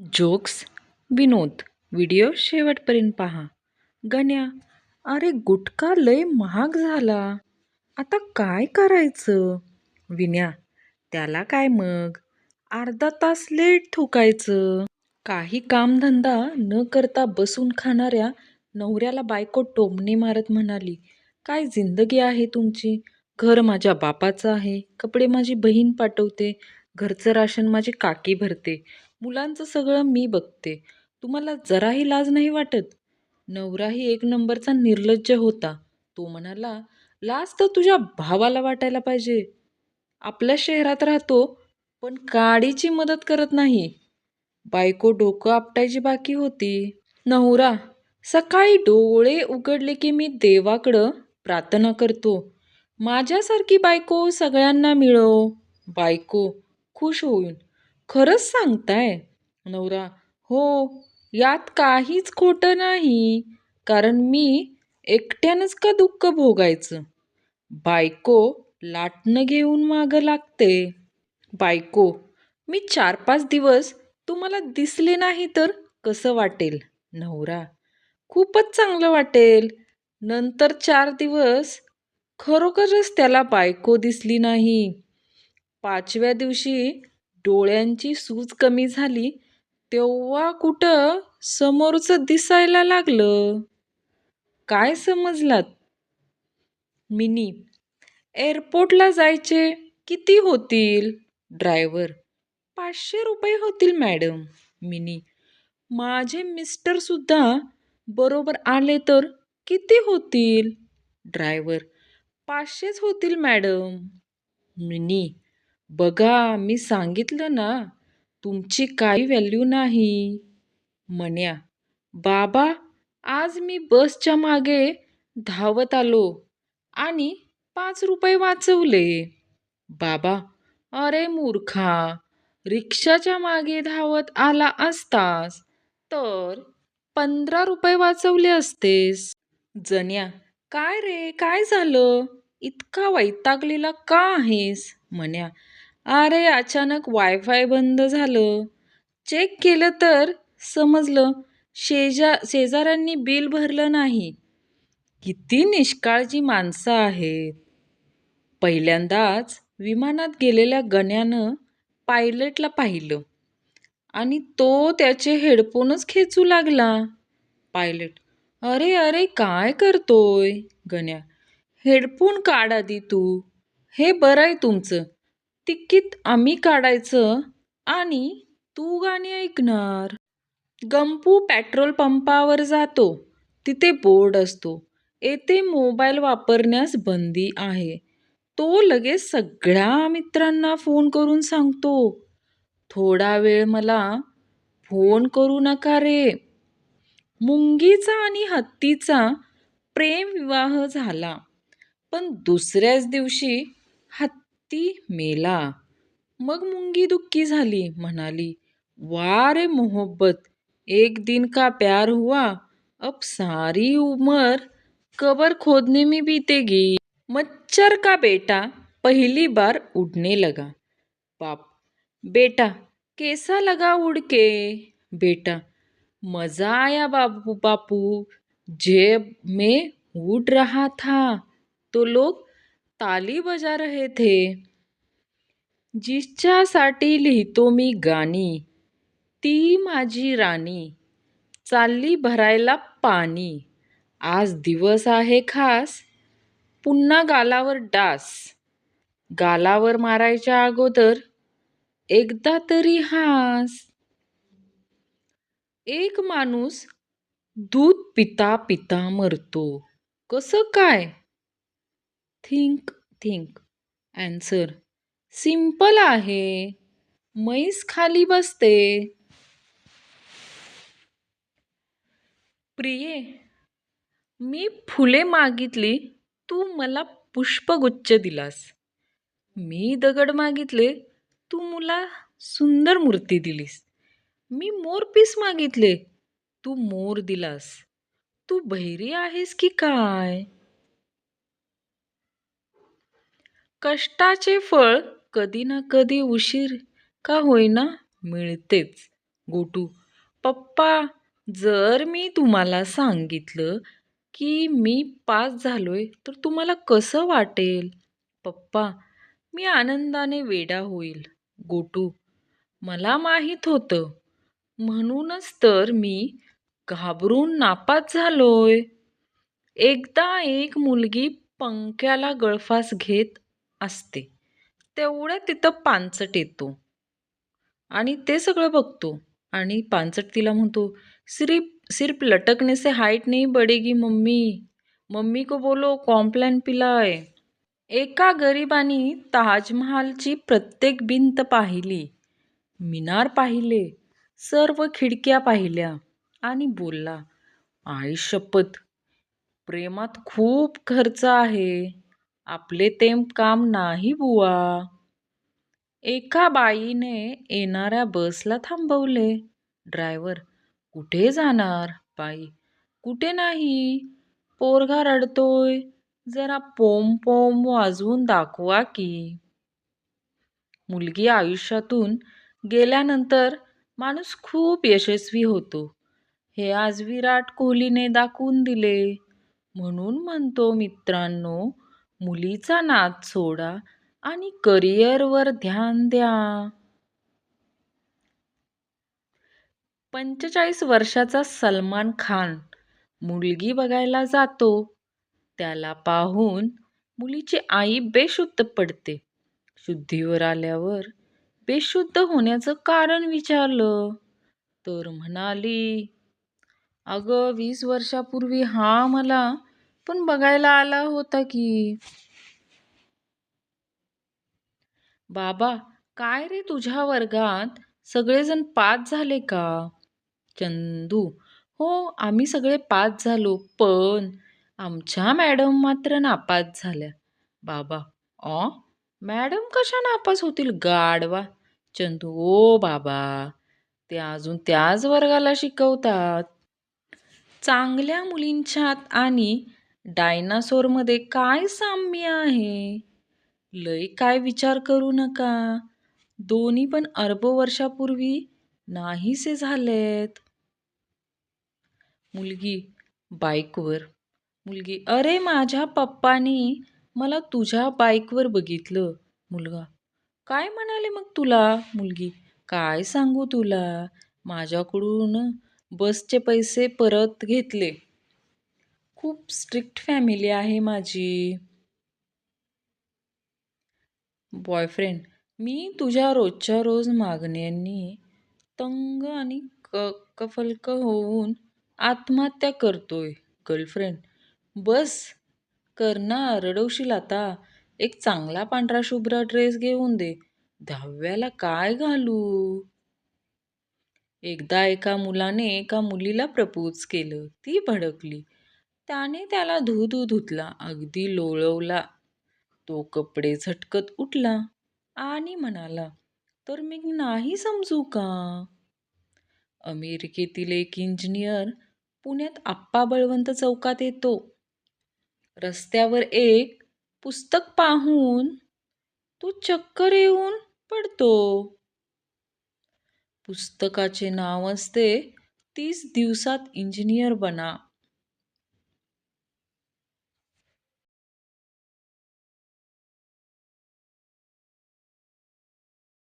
Jokes विनोद video शेवटपर्यंत पहा. गण्या, अरे गुटखा लय महाग झाला, आता काय करायचं? विन्या, त्याला काय मग, अर्धा तास लेट थुकायचं. काही कामधंदा न करता बसून खाणाऱ्या नवऱ्याला बायको टोमणे मारत म्हणाली, काय जिंदगी आहे तुमची. घर माझ्या बापाचं आहे, कपडे माझी बहीण पाठवते, घरचं राशन माझी काकी भरते, मुलांचं सगळं मी बघते, तुम्हाला जराही लाज नाही वाटत. नवराही एक नंबरचा निर्लज्ज होता. तो म्हणाला, लाज तर तुझ्या भावाला वाटायला पाहिजे. आपल्या शहरात राहतो, पण काडीची मदत करत नाही. बायको डोकं आपटायची बाकी होती. नवरा, सकाळी डोळे उघडले की मी देवाकडं प्रार्थना करतो, माझ्यासारखी बायको सगळ्यांना मिळो. बायको खुश होऊन, खरंच सांगताय? नवरा, हो, यात काहीच खोटं नाही, कारण मी एकट्यानंच का दुःख भोगायचं. बायको लाटणं घेऊन मागं लागते. बायको, मी 4-5 दिवस तुम्हाला दिसले नाही तर कसं वाटेल? नवरा, खूपच चांगलं वाटेल. नंतर 4 दिवस खरोखरच त्याला बायको दिसली नाही. 5व्या दिवशी डोळ्यांची सूज कमी झाली, तेव्हा कुठं समोरचं दिसायला लागलं. काय समजलात? मिनी, एअरपोर्टला जायचे किती होतील? ड्रायव्हर, 500 रुपये होतील मॅडम. मिनी, माझे मिस्टर सुद्धा बरोबर आले तर किती होतील? ड्रायव्हर, 500च होतील मॅडम. मिनी, बघा मी सांगितलं ना, तुमची काही व्हॅल्यू नाही. मन्या, बाबा, आज मी बसच्या मागे धावत आलो आणि 5 रुपये वाचवले. बाबा, अरे मूर्खा, रिक्षाच्या मागे धावत आला असतास तर 15 रुपये वाचवले असतेस. जन्या, काय रे, काय झालं, इतका वैतागलेला का आहेस? मन्या, अरे अचानक वायफाय बंद झालं, चेक केलं तर समजलं शेजाऱ्यांनी बिल भरलं नाही. किती निष्काळजी माणसं आहेत. पहिल्यांदाच विमानात गेलेल्या गण्यानं पायलटला पाहिलं आणि तो त्याचे हेडफोनच खेचू लागला. पायलट, अरे अरे काय करतोय? गण्या, हेडफोन काढ आधी तू. हे बरं आहे तुमचं, तिकीट आम्ही काढायचं आणि तू गाणी ऐकणार. गंपू पेट्रोल पंपावर जातो, तिथे बोर्ड असतो, येथे मोबाईल वापरण्यास बंदी आहे. तो लगेच सगळ्या मित्रांना फोन करून सांगतो, थोडा वेळ मला फोन करू नका रे. मुंगीचा आणि हत्तीचा प्रेमविवाह झाला, पण दुसऱ्याच दिवशी हत्ती मेला. मग मुंगी दुःखी झाली, म्हणाली, वाह रे मोहब्बत, एक दिन का प्यार हुआ, अब सारी उम्र कबर खोदने में बीतेगी. मच्छर का बेटा पहली बार उड़ने लगा. बाप, बेटा कैसा लगा उड़ के? बेटा, मजा आया बाबू बापू, जब मैं उड़ रहा था तो लोग ताली बजा रहे थे. जिच्यासाठी लिहितो मी गाणी, ती माझी राणी, चालली भरायला पाणी. आज दिवस आहे खास, पुन्हा गालावर डास. गालावर मारायच्या अगोदर एकदा तरी हास. एक माणूस दूध पिता पिता मरतो, कसं काय? Think think. ॲन्सर, सिंपल आहे, म्हैस खाली बसते. प्रिये, मी फुले मागितली, तू मला पुष्पगुच्छ दिलास. मी दगड मागितले, तू मला सुंदर मूर्ती दिलीस. मी मोरपीस मागितले, तू मोर दिलास. तू बहिरी आहेस की काय? कष्टाचे फळ कधी ना कधी उशीर का होईना मिळतेच. गोटू: पप्पा, जर मी तुम्हाला सांगितलं की मी पास झालोय तर तुम्हाला कसं वाटेल? पप्पा: मी आनंदाने वेडा होईल. गोटू: मला माहीत होतं, म्हणूनच तर मी घाबरून नापास झालोय. एकदा एक मुलगी पंख्याला गळफास घेत असते. तेवढ्यात तिथं पांचट येतो आणि ते सगळं बघतो आणि पांचट तिला म्हणतो, सिर्फ सिर्फ लटकने से हाइट नहीं बढ़ेगी मम्मी. मम्मी को बोलो कॉम्प्लॅन पिलाय. एका गरिबाने ताजमहालची प्रत्येक भिंत पाहिली, मिनार पाहिले, सर्व खिडक्या पाहिल्या आणि बोलला, आई शपथ, प्रेमात खूप खर्च आहे. आपले ते काम नाही बुवा. एका बाईने येणाऱ्या बसला थांबवले. ड्रायव्हर: कुठे जाणार? बाई: कुठे नाही. पोरगा रडतोय. जरा पोम पोम वाजवून दाखवा की. मुलगी: आयुष्यातून गेल्यानंतर माणूस खूप यशस्वी होतो, हे आज विराट कोहलीने दाखवून दिले. म्हणून म्हणतो मित्रांनो, मुलीचा नाद सोडा आणि करिअरवर ध्यान द्या. 45 वर्षाचा सलमान खान मुलगी बघायला जातो. त्याला पाहून मुलीची आई बेशुद्ध पडते. शुद्धीवर आल्यावर बेशुद्ध होण्याचं कारण विचारलं तर म्हणाली, अगं 20 वर्षापूर्वी हा मला पण बघायला आला होता की. बाबा: काय रे, तुझ्या वर्गात सगळेजण पास झाले का? चंदू: हो, आम्ही सगळे पास झालो, पण आमच्या मॅडम मात्र नापास झाल्या. बाबा: ऑ, मॅडम कशा नापास होतील गाढवा? चंदू: ओ बाबा, ते अजून त्याच वर्गाला शिकवतात. चांगल्या मुलींच्यात आणि डायनासोरमध्ये काय साम्य आहे? लय काय विचार करू नका, दोन्ही पण अरब वर्षापूर्वी नाहीसे झालेत. मुलगी बाईकवर: मुलगी: अरे, माझ्या पप्पानी मला तुझ्या बाईकवर बघितलं. मुलगा: काय म्हणाले मग तुला? मुलगी: काय सांगू तुला, माझ्याकडून बसचे पैसे परत घेतले. खूप स्ट्रिक्ट फॅमिली आहे माझी. बॉयफ्रेंड: मी तुझ्या रोजच्या रोज मागण्यांनी तंग आणि कफल्क होऊन आत्महत्या करतोय. गर्लफ्रेंड: बस कर ना, रडवशील आता. एक चांगला पांढरा शुभ्र ड्रेस घेऊन दे, 10व्याला काय घालू? एकदा एका मुलाने एका मुलीला प्रपोज केलं. ती भडकली. त्याने त्याला धू धुतला, अगदी लोळवला. तो कपडे झटकत उठला आणि म्हणाला, तर मी नाही समजू का? अमेरिकेतील एक इंजिनियर पुण्यात आप्पा बळवंत चौकात येतो. रस्त्यावर एक पुस्तक पाहून तो चक्कर येऊन पडतो. पुस्तकाचे नाव असते, 30 दिवसात इंजिनियर बना.